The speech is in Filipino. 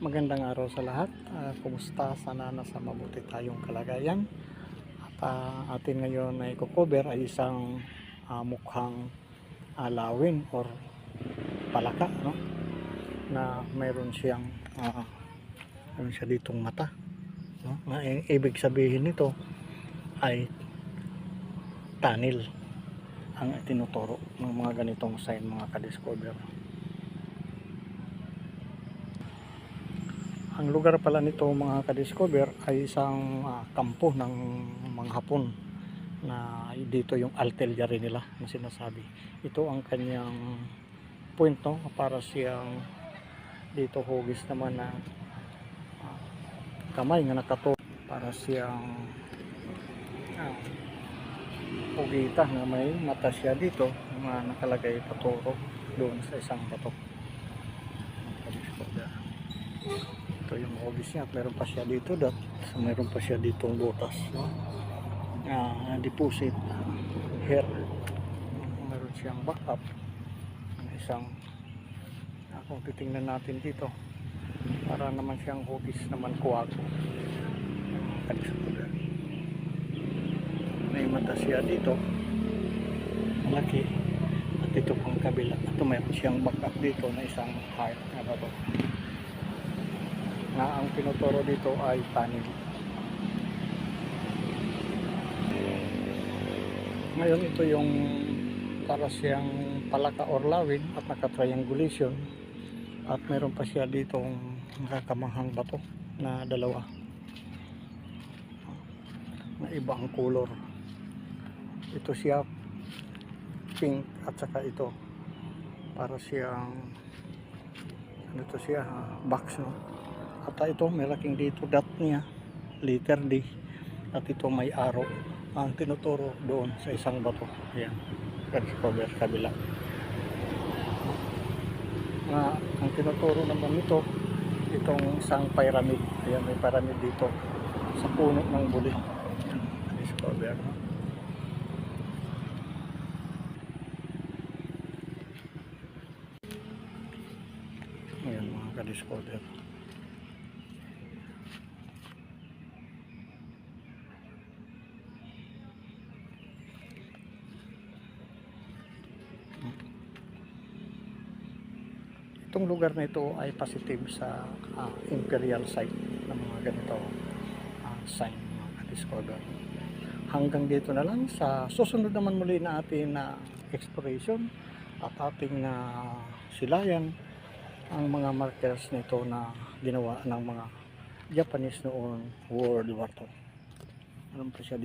Magandang araw sa lahat. Kumusta? Sana nasa mabuti tayong kalagayan. At atin ngayon ay cover ay isang mukhang alawin or palaka, no? Na mayroon siyang siya ditong mata, no? Na ibig sabihin nito ay tunnel ang tinuturo ng mga ganitong sign, mga ka-discover. Ang lugar pala nito, mga ka-discover, ay isang kampo ng mga Hapon na dito yung artillery nila na sinasabi. Ito ang kanyang point, no? Para siyang dito hugis naman na kamay nga nakato, para siyang pugita na may mata siya dito na nakalagay paturo doon sa isang bato. Ito yung hobbies niya. Meron pa siya dito meron pa siya ditong butas, no? Deposit here. Meron siyang backup ng isang kung titingnan natin dito, para naman siyang hobbies naman kuwago. May mata siya dito malaki, at ito pang kabila. Ito meron siyang backup dito na isang heart na bato, na ang pinuturo dito ay tunnel. Ngayon ito yung para siyang palaka or lawin at naka-triangulation, at meron pa siya ditong nakakamanghang bato na dalawa na ibang color. Ito siya pink at saka ito para siyang ito siya box, no? At ito may laking dito dot niya, letter D, at ito may arrow ang tinuturo doon sa isang bato. Ayan, cover kabila. Ang tinuturo naman nito itong isang pyramid. Ayan, may pyramid dito sa puno ng buli. Discover, no? Ayan, mga ka-discover. Itong lugar na ito ay positive sa imperial site ng mga ganito sign, mga ka-discover. Hanggang dito na lang. Sa susunod naman muli na ating exploration at ating silayan ang mga markers nito na ginawa ng mga Japanese noong World War II. Ano pa siya?